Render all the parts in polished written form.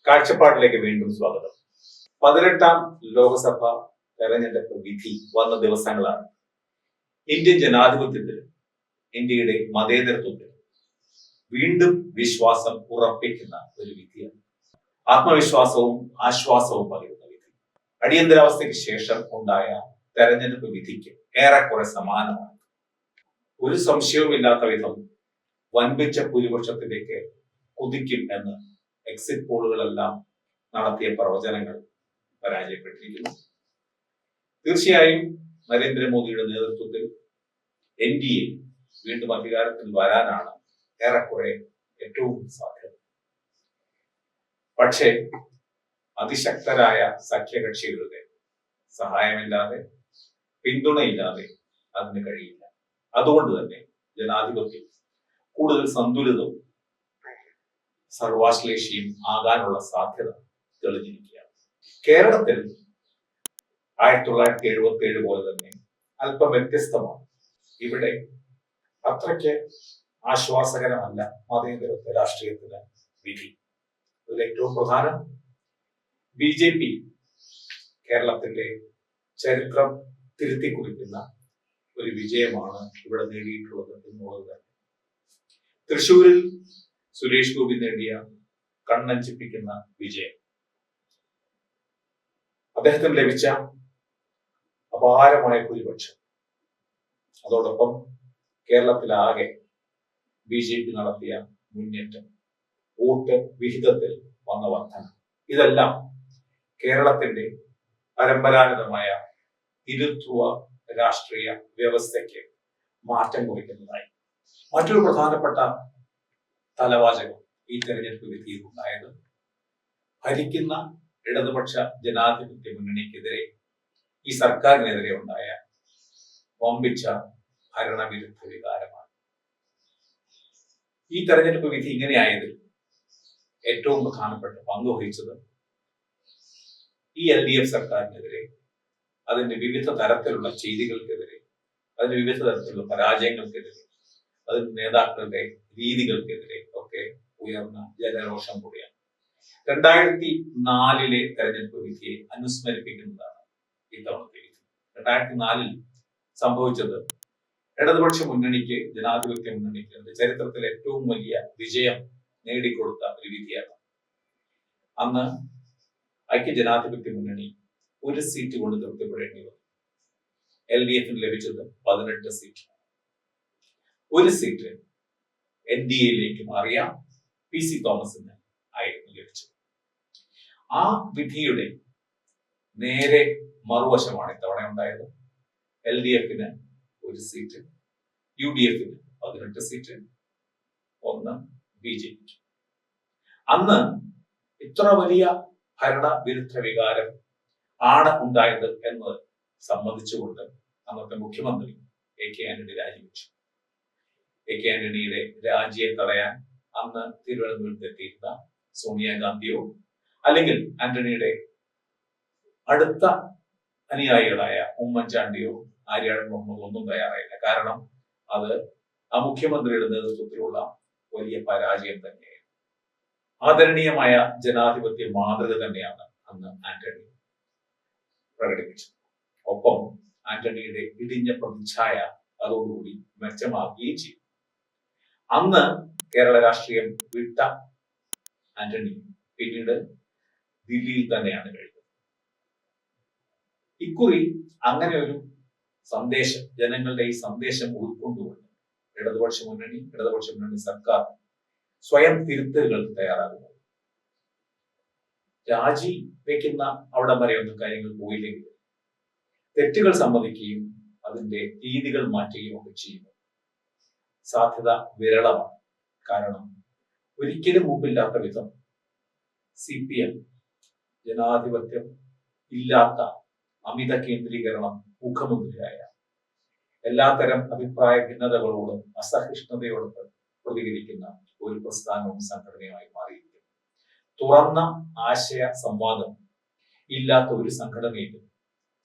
കാഴ്ചപ്പാടിലേക്ക് വീണ്ടും സ്വാഗതം. 18ാം ലോക്സഭ തെരഞ്ഞെടുപ്പ് വിധി വന്ന ദിവസങ്ങളാണ്. ഇന്ത്യൻ ജനാധിപത്യത്തിലും ഇന്ത്യയുടെ മതേതരത്വത്തിലും വീണ്ടും വിശ്വാസം ഉറപ്പിക്കുന്ന ഒരു വിധിയാണ്. ആത്മവിശ്വാസവും ആശ്വാസവും പകരുന്ന വിധി. അടിയന്തരാവസ്ഥയ്ക്ക് ശേഷം ഉണ്ടായ തെരഞ്ഞെടുപ്പ് വിധിക്ക് ഏറെക്കുറെ സമാനമാണ്. ഒരു സംശയവുമില്ലാത്ത വിധം വൻപിച്ച ഭൂരിപക്ഷത്തിലേക്ക് കുതിക്കും എന്ന് എക്സിറ്റ് പോളുകളെല്ലാം നടത്തിയ പ്രവചനങ്ങൾ പരാജയപ്പെട്ടിരിക്കുന്നു. തീർച്ചയായും നരേന്ദ്രമോദിയുടെ നേതൃത്വത്തിൽ NDA വീണ്ടും അധികാരത്തിൽ വരാനാണ് ഏറെക്കുറെ ഏറ്റവും സാധ്യത. പക്ഷേ അതിശക്തരായ സഖ്യകക്ഷികളുടെ സഹായമില്ലാതെ, പിന്തുണയില്ലാതെ അതിന് കഴിയില്ല. അതുകൊണ്ട് തന്നെ ജനാധിപത്യം കൂടുതൽ സന്തുലിതവും സർവാശ്ലേഷിയും ആകാനുള്ള സാധ്യത തെളിഞ്ഞിരിക്കുകയാണ്. കേരളത്തിൽ 1977 പോലെ തന്നെ അല്പം വ്യത്യസ്തമാണ്. ഇവിടെ അത്രയ്ക്ക് ആശ്വാസകരമല്ല മതേതര രാഷ്ട്രീയത്തിന് വിധി. അതിൽ ഏറ്റവും പ്രധാനം BJP കേരളത്തിന്റെ ചരിത്രം തിരുത്തി കുറിക്കുന്ന ഒരു വിജയമാണ് ഇവിടെ നേടിയിട്ടുള്ളത് എന്നുള്ളത് തന്നെ. തൃശ്ശൂരിൽ സുരേഷ് ഗോപി നേടിയ കണ്ണഞ്ചിപ്പിക്കുന്ന വിജയം, അദ്ദേഹത്തിന് ലഭിച്ച അപാരമായ ഭൂരിപക്ഷം, അതോടൊപ്പം കേരളത്തിലാകെ BJP നടത്തിയ മുന്നേറ്റം, വോട്ട് വിഹിതത്തിൽ വന്ന വർധന, ഇതെല്ലാം കേരളത്തിന്റെ പരമ്പരാഗതമായ ഹിന്ദുത്വ രാഷ്ട്രീയ വ്യവസ്ഥയ്ക്ക് മാറ്റം കുറിക്കുന്നതായി. മറ്റൊരു പ്രധാനപ്പെട്ട തലവാചകം ഈ തെരഞ്ഞെടുപ്പ് വിധിയിൽ ഉണ്ടായത് ഭരിക്കുന്ന ഇടതുപക്ഷ ജനാധിപത്യ മുന്നണിക്കെതിരെ, ഈ സർക്കാരിനെതിരെ ഉണ്ടായ വമ്പിച്ച ഭരണവിരുദ്ധ വികാരമാണ്. ഈ തെരഞ്ഞെടുപ്പ് വിധി ഇങ്ങനെയായതിൽ ഏറ്റവും പ്രധാനപ്പെട്ട പങ്ക് വഹിച്ചത് ഈ LDF സർക്കാരിനെതിരെ, അതിന്റെ വിവിധ തരത്തിലുള്ള ചെയ്തികൾക്കെതിരെ, അതിന്റെ വിവിധ തരത്തിലുള്ള പരാജയങ്ങൾക്കെതിരെ, അതിന്റെ നേതാക്കളുടെ രീതികൾക്കെതിരെ ഒക്കെ ഉയർന്ന ജനരോഷം കൂടിയാണ്. 2004 തെരഞ്ഞെടുപ്പ് വിധിയെ അനുസ്മരിപ്പിക്കുന്നതാണ് ഇത്തവണത്തെ വിധി. 2004 സംഭവിച്ചത് ഇടതുപക്ഷ മുന്നണിക്ക്, ജനാധിപത്യ മുന്നണിക്ക് ചരിത്രത്തിലെ ഏറ്റവും വലിയ വിജയം നേടിക്കൊടുത്ത ഒരു വിധിയാണ്. അന്ന് ഐക്യ ജനാധിപത്യ മുന്നണി ഒരു സീറ്റ് കൊണ്ട് തൃപ്തിപ്പെടേണ്ടി വന്നു. LDFന് ലഭിച്ചത് 18 സീറ്റ്. ഒരു സീറ്റ് NDAയിലേക്ക് മാറിയ PC തോമസിന് ആയിരുന്നു ലഭിച്ചത്. ആ വിധിയുടെ നേരെ മറുവശമാണ് ഇത്തവണ ഉണ്ടായത്. LDFന് ഒരു സീറ്റ്, UDFന് 18 സീറ്റ്, 1 BJP. അന്ന് ഇത്ര വലിയ ഭരണവിരുദ്ധ വികാരം ആണ് ഉണ്ടായത് എന്ന് സമ്മതിച്ചുകൊണ്ട് അന്നത്തെ മുഖ്യമന്ത്രി AK ആന്റണി രാജിവെച്ചു. AK ആന്റണിയുടെ രാജിയെ തടയാൻ അന്ന് തിരുവനന്തപുരത്ത് എത്തിയിരുന്ന സോണിയാഗാന്ധിയോ അല്ലെങ്കിൽ ആന്റണിയുടെ അടുത്ത അനുയായികളായ ഉമ്മൻചാണ്ടിയോ ആര്യാടൻ മുഹമ്മദ് ഒന്നും തയ്യാറായില്ല. കാരണം അത് ആ മുഖ്യമന്ത്രിയുടെ നേതൃത്വത്തിലുള്ള വലിയ പരാജയം തന്നെയായിരുന്നു. ആദരണീയമായ ജനാധിപത്യ മാതൃക തന്നെയാണ് അന്ന് ആന്റണി പ്രകടിപ്പിച്ചത്. ഒപ്പം ആന്റണിയുടെ ഇടിഞ്ഞ പ്രതിച്ഛായ അതോടുകൂടി മെച്ചമാക്കുകയും ചെയ്തു. അന്ന് കേരള രാഷ്ട്രീയം വിട്ട ആന്റണി പിന്നീട് ദില്ലിയിൽ തന്നെയാണ് കഴിഞ്ഞത്. ഇക്കുറി അങ്ങനെ ഒരു സന്ദേശം, ജനങ്ങളുടെ ഈ സന്ദേശം ഉൾക്കൊണ്ടുകൊണ്ട് ഇടതുപക്ഷ മുന്നണി സർക്കാർ സ്വയം തിരുത്തലുകൾക്ക് തയ്യാറാകുന്നത്. രാജി വെക്കുന്ന അവിടെ വരെയൊന്നും കാര്യങ്ങൾ പോയില്ലെങ്കിൽ തെറ്റുകൾ സമ്മതിക്കുകയും അതിന്റെ രീതികൾ മാറ്റുകയും ഒക്കെ ചെയ്യുന്നു. സാധ്യത വിരളമാണ്. കാരണം ഒരിക്കലും മുമ്പില്ലാത്ത വിധം CPM ജനാധിപത്യം ഇല്ലാത്ത അമിത കേന്ദ്രീകരണം മുഖമുദ്രയായ, എല്ലാത്തരം അഭിപ്രായ ഭിന്നതകളോടും അസഹിഷ്ണുതയോടും പ്രതികരിക്കുന്ന ഒരു പ്രസ്ഥാനവും സംഘടനയുമായി മാറിയിരിക്കുന്നു. തുറന്ന ആശയ സംവാദം ഇല്ലാത്ത ഒരു സംഘടനയിലും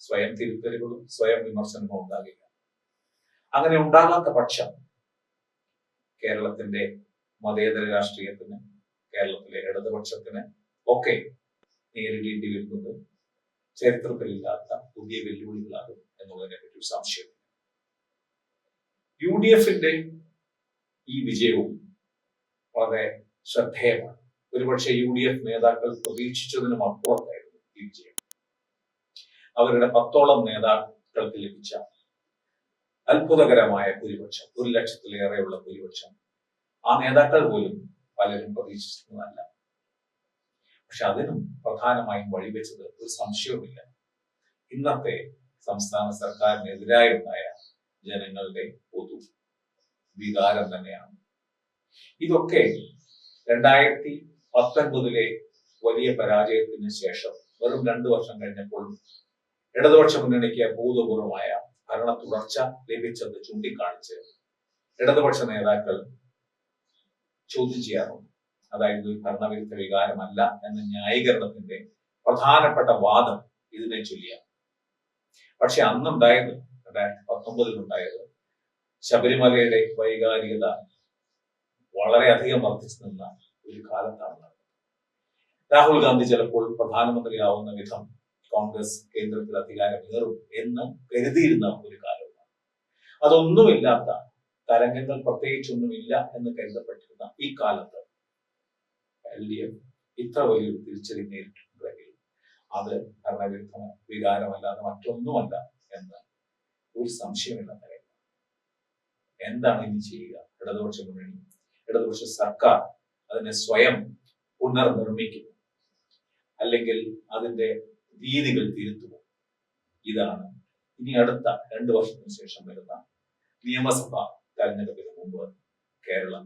സ്വയം തിരുത്തലുകളും സ്വയം വിമർശനങ്ങളും ഉണ്ടാകില്ല. അങ്ങനെ ഉണ്ടാകാത്ത പക്ഷം കേരളത്തിന്റെ മതേതര രാഷ്ട്രീയത്തിന്, കേരളത്തിലെ ഇടതുപക്ഷത്തിന് ഒക്കെ നേരിടേണ്ടി വരുന്നത് ചരിത്രത്തിലില്ലാത്ത പുതിയ വെല്ലുവിളികളാകും എന്നുള്ളതിനെ പറ്റി ഒരു സംശയം. UDFന്റെ ഈ വിജയവും വളരെ ശ്രദ്ധേയമാണ്. ഒരുപക്ഷെ UDF നേതാക്കൾ പ്രതീക്ഷിച്ചതിനും അപ്പുറത്തായിരുന്നു ഈ വിജയം. അവരുടെ 10ഓളം നേതാക്കൾക്ക് ലഭിച്ച അത്ഭുതകരമായ ഭൂരിപക്ഷം, 1,00,000-ലേറെയുള്ള ഭൂരിപക്ഷം, ആ നേതാക്കൾ പോലും പലരും പ്രതീക്ഷിച്ചതല്ല. പക്ഷെ അതിനും പ്രധാനമായും വഴിവെച്ചത് ഒരു സംശയവുമില്ല, ഇന്നത്തെ സംസ്ഥാന സർക്കാരിനെതിരായുണ്ടായ ജനങ്ങളുടെ പൊതു വികാരം തന്നെയാണ്. ഇതൊക്കെ 2019 വലിയ പരാജയത്തിന് ശേഷം വെറും 2 വർഷം കഴിഞ്ഞപ്പോൾ ഇടതുപക്ഷ മുന്നണിക്ക് അഭൂതപൂർവമായ ഭരണ തുടർച്ച ലഭിച്ചത് ചൂണ്ടിക്കാണിച്ച് ഇടതുപക്ഷ നേതാക്കൾ ചോദ്യം ചെയ്യാറുണ്ട്. അതായത് ഭരണവിരുദ്ധ വികാരമല്ല എന്ന ന്യായീകരണത്തിന്റെ പ്രധാനപ്പെട്ട വാദം ഇതിനെ ചൊല്ലിയാണ്. പക്ഷെ അന്നുണ്ടായത്, 2019 ശബരിമലയുടെ വൈകാരികത വളരെയധികം വർദ്ധിച്ചു നിന്ന ഒരു കാലത്താണ്. രാഹുൽ ഗാന്ധി ചിലപ്പോൾ പ്രധാനമന്ത്രിയാവുന്ന വിധം കോൺഗ്രസ് കേന്ദ്രത്തിൽ അധികാരമേറും എന്ന് കരുതിയിരുന്ന ഒരു കാലമാണ്. അതൊന്നുമില്ലാത്ത, തരംഗങ്ങൾ പ്രത്യേകിച്ചൊന്നുമില്ല എന്ന് കരുതപ്പെട്ടിരുന്ന ഈ കാലത്ത് LDF ഇത്ര വലിയൊരു തിരിച്ചടി നേരിട്ടിട്ടുണ്ടെങ്കിൽ അത് ഭരണവിരുദ്ധ വികാരമല്ലാതെ മറ്റൊന്നുമല്ല എന്ന് ഒരു സംശയമില്ല. എന്താണ് ഇനി ചെയ്യുക? ഇടതുപക്ഷ മുന്നണി, ഇടതുപക്ഷ സർക്കാർ അതിനെ സ്വയം പുനർനിർമ്മിക്കുന്നു, അല്ലെങ്കിൽ അതിന്റെ രീതികൾ തിരുത്തുമോ? ഇതാണ് ഇനി അടുത്ത 2 വർഷത്തിന് ശേഷം വരുന്ന നിയമസഭാ തെരഞ്ഞെടുപ്പിന് മുമ്പ് കേരളം